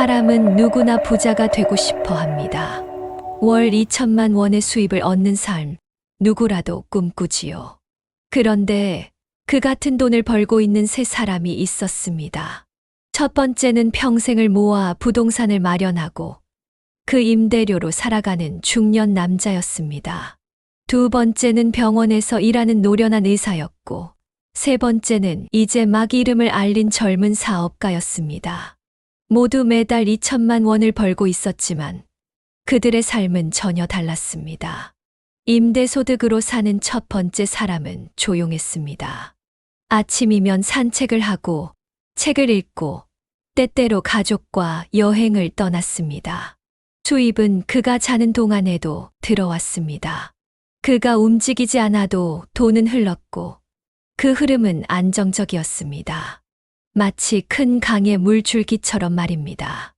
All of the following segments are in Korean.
사람은 누구나 부자가 되고 싶어 합니다. 월 2천만 원의 수입을 얻는 삶, 누구라도 꿈꾸지요. 그런데 그 같은 돈을 벌고 있는 세 사람이 있었습니다. 첫 번째는 평생을 모아 부동산을 마련하고 그 임대료로 살아가는 중년 남자였습니다. 두 번째는 병원에서 일하는 노련한 의사였고, 세 번째는 이제 막 이름을 알린 젊은 사업가였습니다. 모두 매달 2천만 원을 벌고 있었지만 그들의 삶은 전혀 달랐습니다. 임대소득으로 사는 첫 번째 사람은 조용했습니다. 아침이면 산책을 하고 책을 읽고 때때로 가족과 여행을 떠났습니다. 수입은 그가 자는 동안에도 들어왔습니다. 그가 움직이지 않아도 돈은 흘렀고 그 흐름은 안정적이었습니다. 마치 큰 강의 물줄기처럼 말입니다.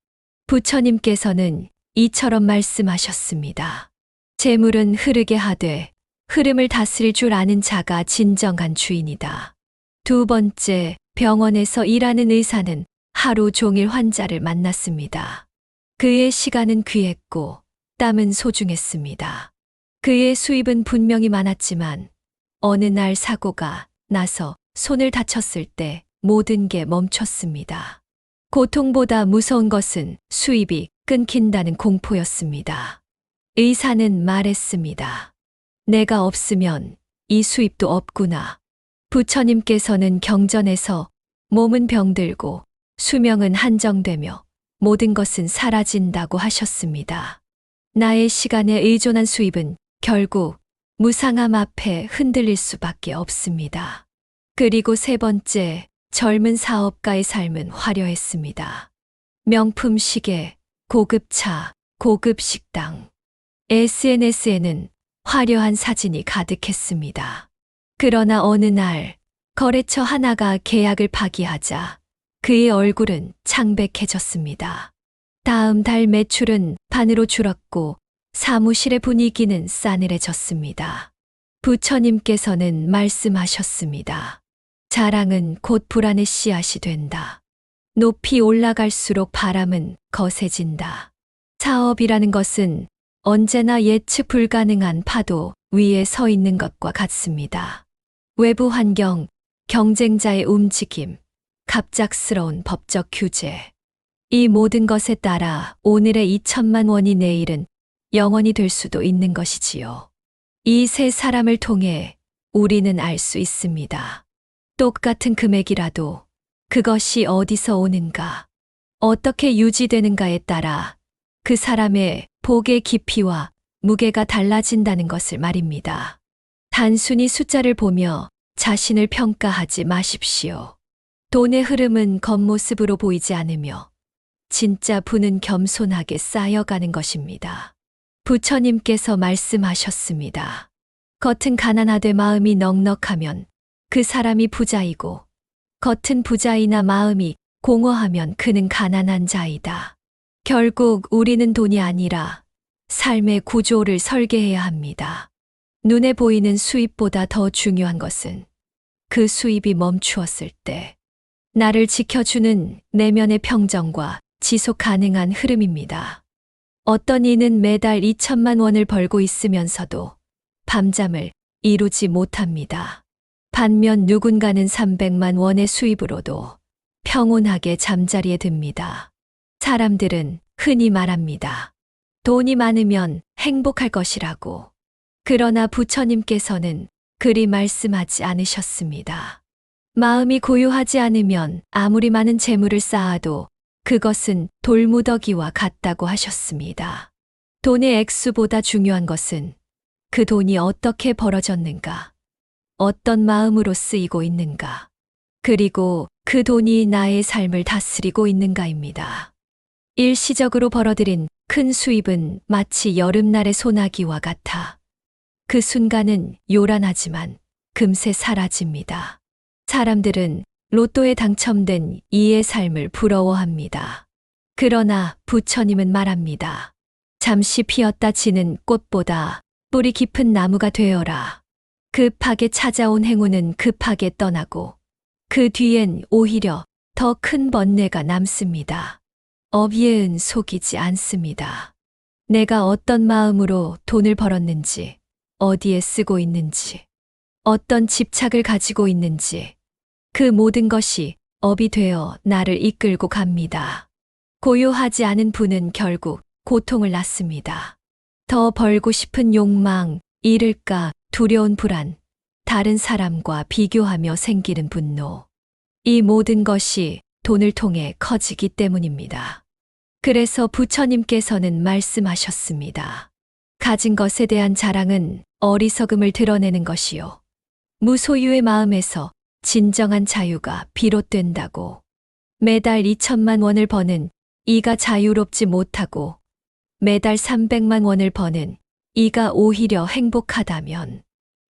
부처님께서는 이처럼 말씀하셨습니다. 재물은 흐르게 하되 흐름을 다스릴 줄 아는 자가 진정한 주인이다. 두 번째, 병원에서 일하는 의사는 하루 종일 환자를 만났습니다. 그의 시간은 귀했고 땀은 소중했습니다. 그의 수입은 분명히 많았지만 어느 날 사고가 나서 손을 다쳤을 때 모든 게 멈췄습니다. 고통보다 무서운 것은 수입이 끊긴다는 공포였습니다. 의사는 말했습니다. 내가 없으면 이 수입도 없구나. 부처님께서는 경전에서 몸은 병들고 수명은 한정되며 모든 것은 사라진다고 하셨습니다. 나의 시간에 의존한 수입은 결국 무상함 앞에 흔들릴 수밖에 없습니다. 그리고 세 번째, 젊은 사업가의 삶은 화려했습니다. 명품 시계, 고급 차, 고급 식당. SNS에는 화려한 사진이 가득했습니다. 그러나 어느 날 거래처 하나가 계약을 파기하자 그의 얼굴은 창백해졌습니다. 다음 달 매출은 반으로 줄었고 사무실의 분위기는 싸늘해졌습니다. 부처님께서는 말씀하셨습니다. 자랑은 곧 불안의 씨앗이 된다. 높이 올라갈수록 바람은 거세진다. 사업이라는 것은 언제나 예측 불가능한 파도 위에 서 있는 것과 같습니다. 외부 환경, 경쟁자의 움직임, 갑작스러운 법적 규제. 이 모든 것에 따라 오늘의 2천만 원이 내일은 영원이 될 수도 있는 것이지요. 이 세 사람을 통해 우리는 알 수 있습니다. 똑같은 금액이라도 그것이 어디서 오는가, 어떻게 유지되는가에 따라 그 사람의 복의 깊이와 무게가 달라진다는 것을 말입니다. 단순히 숫자를 보며 자신을 평가하지 마십시오. 돈의 흐름은 겉모습으로 보이지 않으며 진짜 부는 겸손하게 쌓여가는 것입니다. 부처님께서 말씀하셨습니다. 겉은 가난하되 마음이 넉넉하면 그 사람이 부자이고 겉은 부자이나 마음이 공허하면 그는 가난한 자이다. 결국 우리는 돈이 아니라 삶의 구조를 설계해야 합니다. 눈에 보이는 수입보다 더 중요한 것은 그 수입이 멈추었을 때 나를 지켜주는 내면의 평정과 지속 가능한 흐름입니다. 어떤 이는 매달 2천만 원을 벌고 있으면서도 밤잠을 이루지 못합니다. 반면 누군가는 300만 원의 수입으로도 평온하게 잠자리에 듭니다. 사람들은 흔히 말합니다. 돈이 많으면 행복할 것이라고. 그러나 부처님께서는 그리 말씀하지 않으셨습니다. 마음이 고요하지 않으면 아무리 많은 재물을 쌓아도 그것은 돌무더기와 같다고 하셨습니다. 돈의 액수보다 중요한 것은 그 돈이 어떻게 벌어졌는가, 어떤 마음으로 쓰이고 있는가, 그리고 그 돈이 나의 삶을 다스리고 있는가입니다. 일시적으로 벌어들인 큰 수입은 마치 여름날의 소나기와 같아 그 순간은 요란하지만 금세 사라집니다. 사람들은 로또에 당첨된 이의 삶을 부러워합니다. 그러나 부처님은 말합니다. 잠시 피었다 지는 꽃보다 뿌리 깊은 나무가 되어라. 급하게 찾아온 행운은 급하게 떠나고 그 뒤엔 오히려 더 큰 번뇌가 남습니다. 업예은 속이지 않습니다. 내가 어떤 마음으로 돈을 벌었는지, 어디에 쓰고 있는지, 어떤 집착을 가지고 있는지, 그 모든 것이 업이 되어 나를 이끌고 갑니다. 고요하지 않은 분은 결국 고통을 낳습니다. 더 벌고 싶은 욕망, 잃을까 두려운 불안, 다른 사람과 비교하며 생기는 분노. 이 모든 것이 돈을 통해 커지기 때문입니다. 그래서 부처님께서는 말씀하셨습니다. 가진 것에 대한 자랑은 어리석음을 드러내는 것이요. 무소유의 마음에서 진정한 자유가 비롯된다고. 매달 2천만 원을 버는 이가 자유롭지 못하고 매달 300만 원을 버는 이가 오히려 행복하다면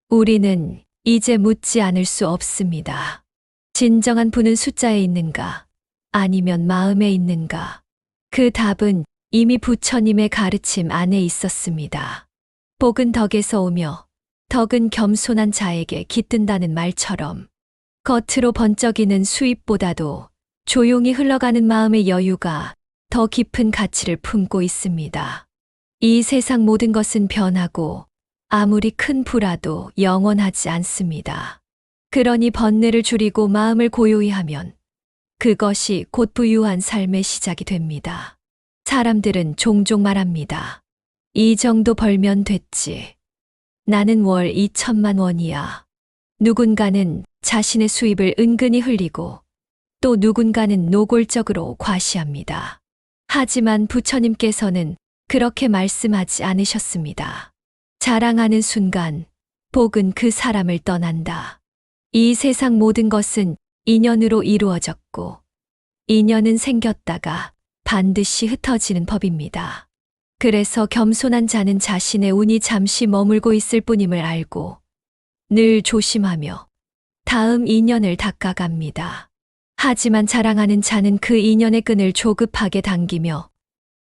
우리는 이제 묻지 않을 수 없습니다. 진정한 부는 숫자에 있는가? 아니면 마음에 있는가? 그 답은 이미 부처님의 가르침 안에 있었습니다. 복은 덕에서 오며 덕은 겸손한 자에게 깃든다는 말처럼 겉으로 번쩍이는 수입보다도 조용히 흘러가는 마음의 여유가 더 깊은 가치를 품고 있습니다. 이 세상 모든 것은 변하고 아무리 큰 부라도 영원하지 않습니다. 그러니 번뇌를 줄이고 마음을 고요히 하면 그것이 곧 부유한 삶의 시작이 됩니다. 사람들은 종종 말합니다. 이 정도 벌면 됐지. 나는 월 2천만 원이야. 누군가는 자신의 수입을 은근히 흘리고 또 누군가는 노골적으로 과시합니다. 하지만 부처님께서는 그렇게 말씀하지 않으셨습니다. 자랑하는 순간 복은 그 사람을 떠난다. 이 세상 모든 것은 인연으로 이루어졌고 인연은 생겼다가 반드시 흩어지는 법입니다. 그래서 겸손한 자는 자신의 운이 잠시 머물고 있을 뿐임을 알고 늘 조심하며 다음 인연을 닦아갑니다. 하지만 자랑하는 자는 그 인연의 끈을 조급하게 당기며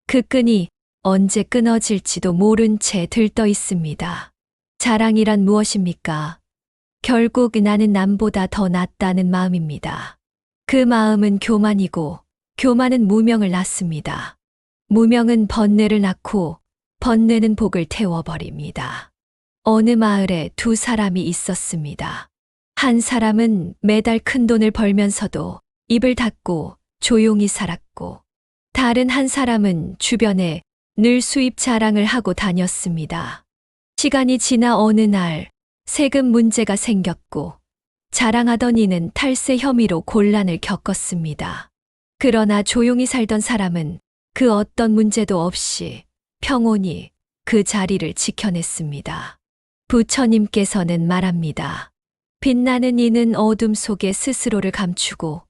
그 끈이 언제 끊어질지도 모른 채 들떠 있습니다. 자랑이란 무엇입니까? 결국 나는 남보다 더 낫다는 마음입니다. 그 마음은 교만이고 교만은 무명을 낳습니다. 무명은 번뇌를 낳고 번뇌는 복을 태워버립니다. 어느 마을에 두 사람이 있었습니다. 한 사람은 매달 큰 돈을 벌면서도 입을 닫고 조용히 살았고 다른 한 사람은 주변에 늘 수입 자랑을 하고 다녔습니다. 시간이 지나 어느 날 세금 문제가 생겼고 자랑하던 이는 탈세 혐의로 곤란을 겪었습니다. 그러나 조용히 살던 사람은 그 어떤 문제도 없이 평온히 그 자리를 지켜냈습니다. 부처님께서는 말합니다. 빛나는 이는 어둠 속에 스스로를 감추고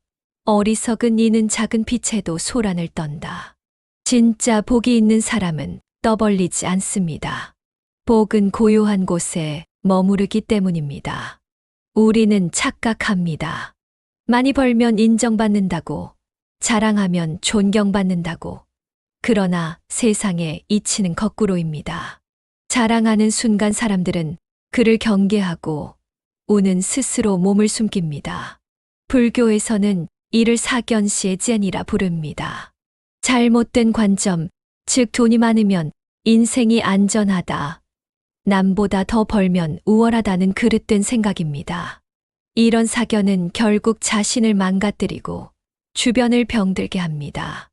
어리석은 이는 작은 빛에도 소란을 떤다. 진짜 복이 있는 사람은 떠벌리지 않습니다. 복은 고요한 곳에 머무르기 때문입니다. 우리는 착각합니다. 많이 벌면 인정받는다고, 자랑하면 존경받는다고. 그러나 세상의 이치는 거꾸로입니다. 자랑하는 순간 사람들은 그를 경계하고 우는 스스로 몸을 숨깁니다. 불교에서는 이를 사견시에젠이라 부릅니다. 잘못된 관점, 즉 돈이 많으면 인생이 안전하다. 남보다 더 벌면 우월하다는 그릇된 생각입니다. 이런 사견은 결국 자신을 망가뜨리고 주변을 병들게 합니다.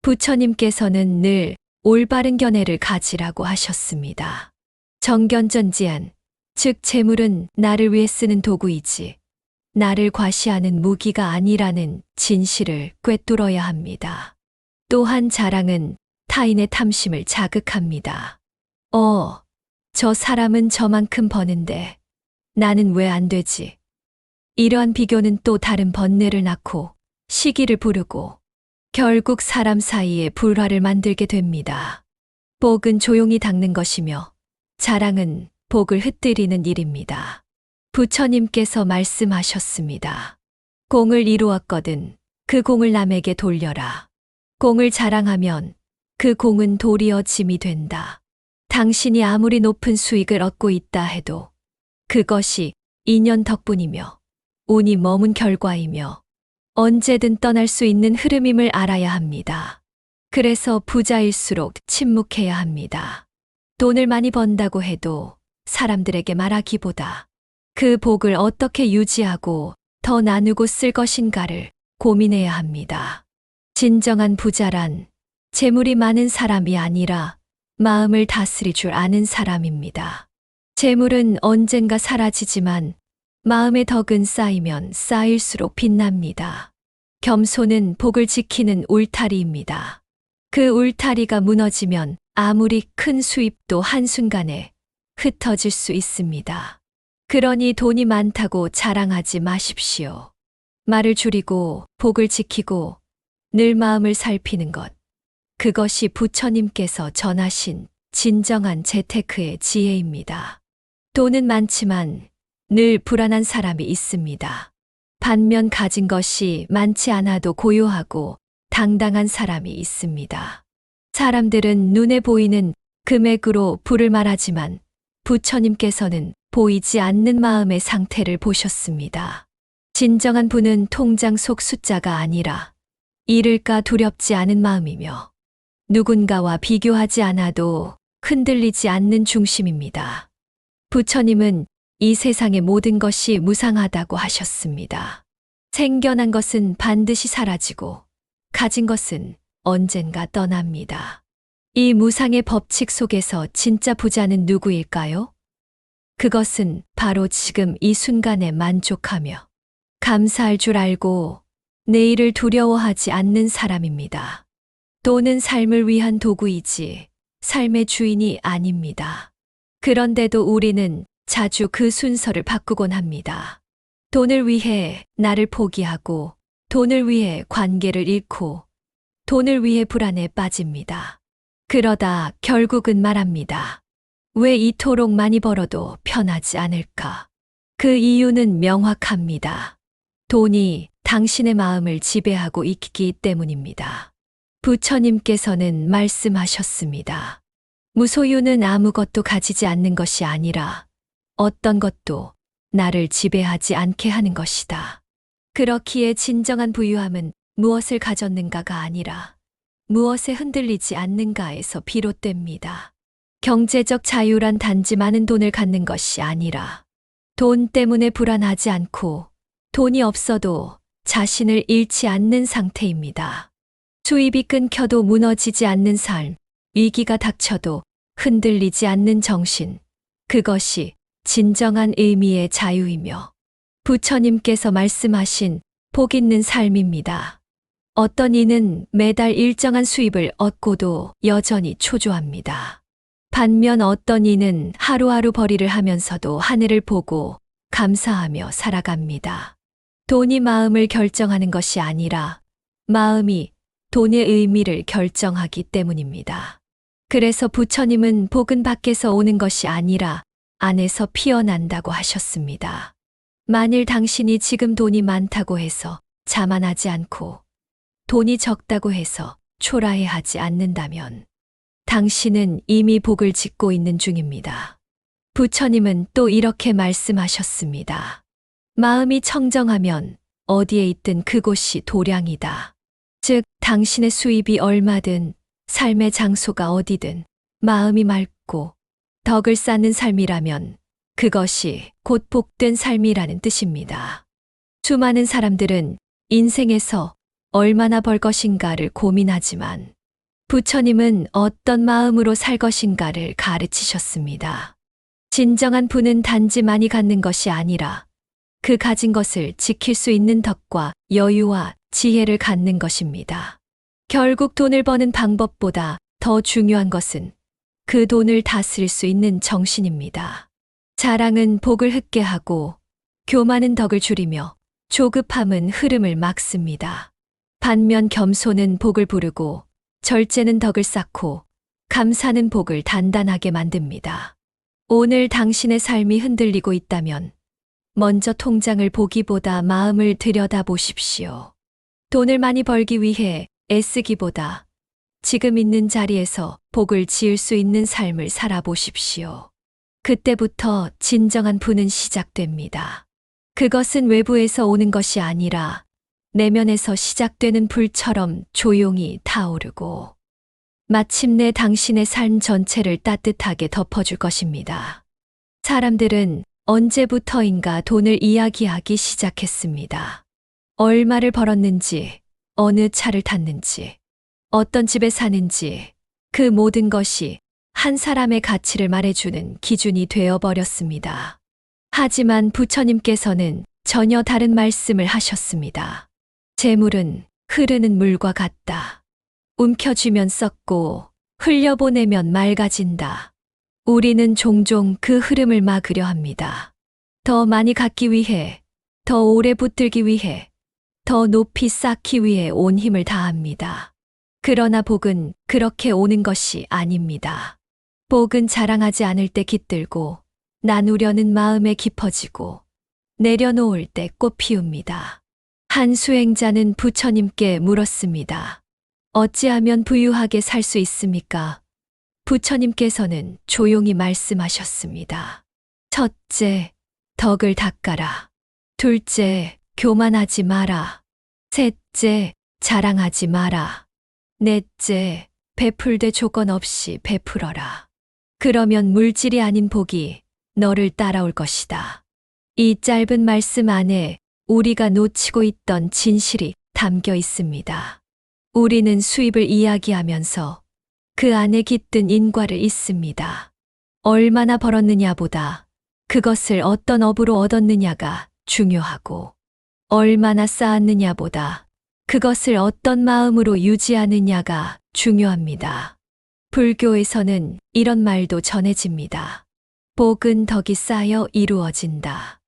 부처님께서는 늘 올바른 견해를 가지라고 하셨습니다. 정견전지한, 즉 재물은 나를 위해 쓰는 도구이지 나를 과시하는 무기가 아니라는 진실을 꿰뚫어야 합니다. 또한 자랑은 타인의 탐심을 자극합니다. 저 사람은 저만큼 버는데 나는 왜 안 되지? 이러한 비교는 또 다른 번뇌를 낳고 시기를 부르고 결국 사람 사이에 불화를 만들게 됩니다. 복은 조용히 닦는 것이며 자랑은 복을 흩뜨리는 일입니다. 부처님께서 말씀하셨습니다. 공을 이루었거든 그 공을 남에게 돌려라. 공을 자랑하면 그 공은 도리어 짐이 된다. 당신이 아무리 높은 수익을 얻고 있다 해도 그것이 인연 덕분이며 운이 머문 결과이며 언제든 떠날 수 있는 흐름임을 알아야 합니다. 그래서 부자일수록 침묵해야 합니다. 돈을 많이 번다고 해도 사람들에게 말하기보다 그 복을 어떻게 유지하고 더 나누고 쓸 것인가를 고민해야 합니다. 진정한 부자란 재물이 많은 사람이 아니라 마음을 다스릴 줄 아는 사람입니다. 재물은 언젠가 사라지지만 마음의 덕은 쌓이면 쌓일수록 빛납니다. 겸손은 복을 지키는 울타리입니다. 그 울타리가 무너지면 아무리 큰 수입도 한순간에 흩어질 수 있습니다. 그러니 돈이 많다고 자랑하지 마십시오. 말을 줄이고 복을 지키고 늘 마음을 살피는 것. 그것이 부처님께서 전하신 진정한 재테크의 지혜입니다. 돈은 많지만 늘 불안한 사람이 있습니다. 반면 가진 것이 많지 않아도 고요하고 당당한 사람이 있습니다. 사람들은 눈에 보이는 금액으로 부를 말하지만 부처님께서는 보이지 않는 마음의 상태를 보셨습니다. 진정한 부는 통장 속 숫자가 아니라 잃을까 두렵지 않은 마음이며 누군가와 비교하지 않아도 흔들리지 않는 중심입니다. 부처님은 이 세상의 모든 것이 무상하다고 하셨습니다. 생겨난 것은 반드시 사라지고 가진 것은 언젠가 떠납니다. 이 무상의 법칙 속에서 진짜 부자는 누구일까요? 그것은 바로 지금 이 순간에 만족하며 감사할 줄 알고 내일을 두려워하지 않는 사람입니다. 돈은 삶을 위한 도구이지 삶의 주인이 아닙니다. 그런데도 우리는 자주 그 순서를 바꾸곤 합니다. 돈을 위해 나를 포기하고 돈을 위해 관계를 잃고 돈을 위해 불안에 빠집니다. 그러다 결국은 말합니다. 왜 이토록 많이 벌어도 편하지 않을까? 그 이유는 명확합니다. 돈이 당신의 마음을 지배하고 있기 때문입니다. 부처님께서는 말씀하셨습니다. 무소유는 아무것도 가지지 않는 것이 아니라 어떤 것도 나를 지배하지 않게 하는 것이다. 그렇기에 진정한 부유함은 무엇을 가졌는가가 아니라 무엇에 흔들리지 않는가에서 비롯됩니다. 경제적 자유란 단지 많은 돈을 갖는 것이 아니라 돈 때문에 불안하지 않고 돈이 없어도 자신을 잃지 않는 상태입니다. 수입이 끊겨도 무너지지 않는 삶, 위기가 닥쳐도 흔들리지 않는 정신, 그것이 진정한 의미의 자유이며 부처님께서 말씀하신 복 있는 삶입니다. 어떤 이는 매달 일정한 수입을 얻고도 여전히 초조합니다. 반면 어떤 이는 하루하루 벌이를 하면서도 하늘을 보고 감사하며 살아갑니다. 돈이 마음을 결정하는 것이 아니라 마음이 돈의 의미를 결정하기 때문입니다. 그래서 부처님은 복은 밖에서 오는 것이 아니라 안에서 피어난다고 하셨습니다. 만일 당신이 지금 돈이 많다고 해서 자만하지 않고 돈이 적다고 해서 초라해하지 않는다면 당신은 이미 복을 짓고 있는 중입니다. 부처님은 또 이렇게 말씀하셨습니다. 마음이 청정하면 어디에 있든 그곳이 도량이다. 즉, 당신의 수입이 얼마든 삶의 장소가 어디든 마음이 맑고 덕을 쌓는 삶이라면 그것이 곧 복된 삶이라는 뜻입니다. 수많은 사람들은 인생에서 얼마나 벌 것인가를 고민하지만 부처님은 어떤 마음으로 살 것인가를 가르치셨습니다. 진정한 부는 단지 많이 갖는 것이 아니라 그 가진 것을 지킬 수 있는 덕과 여유와 지혜를 갖는 것입니다. 결국 돈을 버는 방법보다 더 중요한 것은 그 돈을 다스릴 수 있는 정신입니다. 자랑은 복을 흑게 하고 교만은 덕을 줄이며 조급함은 흐름을 막습니다. 반면 겸손은 복을 부르고 절제는 덕을 쌓고 감사는 복을 단단하게 만듭니다. 오늘 당신의 삶이 흔들리고 있다면 먼저 통장을 보기보다 마음을 들여다보십시오. 돈을 많이 벌기 위해 애쓰기보다 지금 있는 자리에서 복을 지을 수 있는 삶을 살아보십시오. 그때부터 진정한 부는 시작됩니다. 그것은 외부에서 오는 것이 아니라 내면에서 시작되는 불처럼 조용히 타오르고 마침내 당신의 삶 전체를 따뜻하게 덮어줄 것입니다. 사람들은 언제부터인가 돈을 이야기하기 시작했습니다. 얼마를 벌었는지, 어느 차를 탔는지, 어떤 집에 사는지, 그 모든 것이 한 사람의 가치를 말해주는 기준이 되어버렸습니다. 하지만 부처님께서는 전혀 다른 말씀을 하셨습니다. 재물은 흐르는 물과 같다. 움켜쥐면 썩고 흘려보내면 맑아진다. 우리는 종종 그 흐름을 막으려 합니다. 더 많이 갖기 위해, 더 오래 붙들기 위해, 더 높이 쌓기 위해 온 힘을 다합니다. 그러나 복은 그렇게 오는 것이 아닙니다. 복은 자랑하지 않을 때 깃들고, 나누려는 마음에 깊어지고, 내려놓을 때 꽃 피웁니다. 한 수행자는 부처님께 물었습니다. 어찌하면 부유하게 살 수 있습니까? 부처님께서는 조용히 말씀하셨습니다. 첫째, 덕을 닦아라. 둘째, 교만하지 마라. 셋째, 자랑하지 마라. 넷째, 베풀되 조건 없이 베풀어라. 그러면 물질이 아닌 복이 너를 따라올 것이다. 이 짧은 말씀 안에 우리가 놓치고 있던 진실이 담겨 있습니다. 우리는 수입을 이야기하면서 그 안에 깃든 인과를 잊습니다. 얼마나 벌었느냐보다 그것을 어떤 업으로 얻었느냐가 중요하고, 얼마나 쌓았느냐보다 그것을 어떤 마음으로 유지하느냐가 중요합니다. 불교에서는 이런 말도 전해집니다. 복은 덕이 쌓여 이루어진다.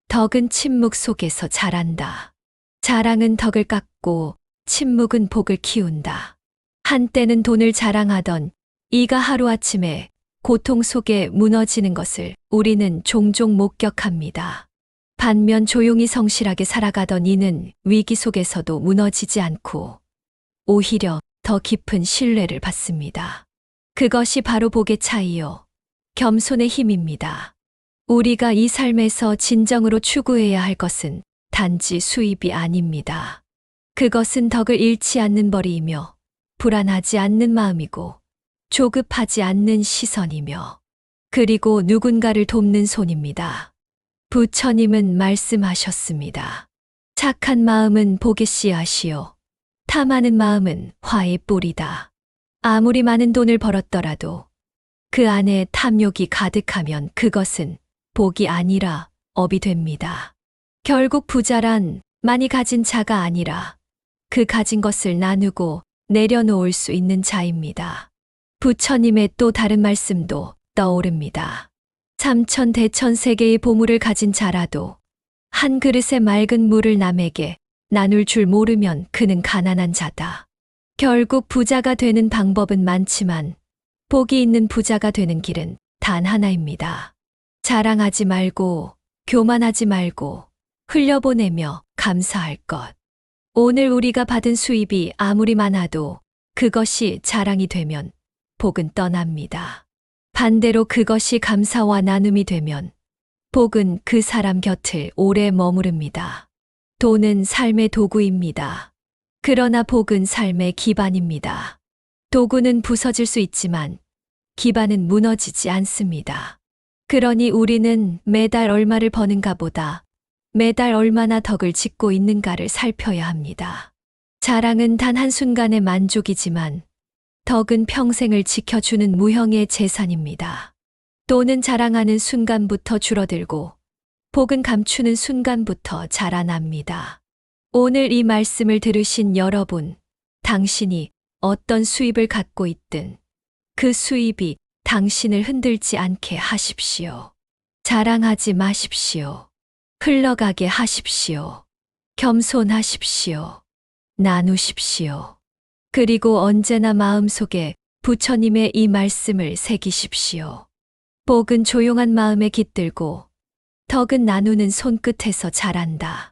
덕은 침묵 속에서 자란다. 자랑은 덕을 깎고 침묵은 복을 키운다. 한때는 돈을 자랑하던 이가 하루아침에 고통 속에 무너지는 것을 우리는 종종 목격합니다. 반면 조용히 성실하게 살아가던 이는 위기 속에서도 무너지지 않고 오히려 더 깊은 신뢰를 받습니다. 그것이 바로 복의 차이요, 겸손의 힘입니다. 우리가 이 삶에서 진정으로 추구해야 할 것은 단지 수입이 아닙니다. 그것은 덕을 잃지 않는 벌이이며, 불안하지 않는 마음이고, 조급하지 않는 시선이며, 그리고 누군가를 돕는 손입니다. 부처님은 말씀하셨습니다. 착한 마음은 복의 씨앗이요, 탐하는 마음은 화의 뿌리다. 아무리 많은 돈을 벌었더라도 그 안에 탐욕이 가득하면 그것은 복이 아니라 업이 됩니다. 결국 부자란 많이 가진 자가 아니라 그 가진 것을 나누고 내려놓을 수 있는 자입니다. 부처님의 또 다른 말씀도 떠오릅니다. 삼천대천세계의 보물을 가진 자라도 한 그릇의 맑은 물을 남에게 나눌 줄 모르면 그는 가난한 자다. 결국 부자가 되는 방법은 많지만 복이 있는 부자가 되는 길은 단 하나입니다. 자랑하지 말고, 교만하지 말고, 흘려보내며 감사할 것. 오늘 우리가 받은 수입이 아무리 많아도 그것이 자랑이 되면 복은 떠납니다. 반대로 그것이 감사와 나눔이 되면 복은 그 사람 곁을 오래 머무릅니다. 돈은 삶의 도구입니다. 그러나 복은 삶의 기반입니다. 도구는 부서질 수 있지만 기반은 무너지지 않습니다. 그러니 우리는 매달 얼마를 버는가 보다 매달 얼마나 덕을 짓고 있는가를 살펴야 합니다. 자랑은 단 한순간의 만족이지만 덕은 평생을 지켜주는 무형의 재산입니다. 돈은 자랑하는 순간부터 줄어들고 복은 감추는 순간부터 자라납니다. 오늘 이 말씀을 들으신 여러분, 당신이 어떤 수입을 갖고 있든 그 수입이 당신을 흔들지 않게 하십시오. 자랑하지 마십시오. 흘러가게 하십시오. 겸손하십시오. 나누십시오. 그리고 언제나 마음속에 부처님의 이 말씀을 새기십시오. 복은 조용한 마음에 깃들고 덕은 나누는 손끝에서 자란다.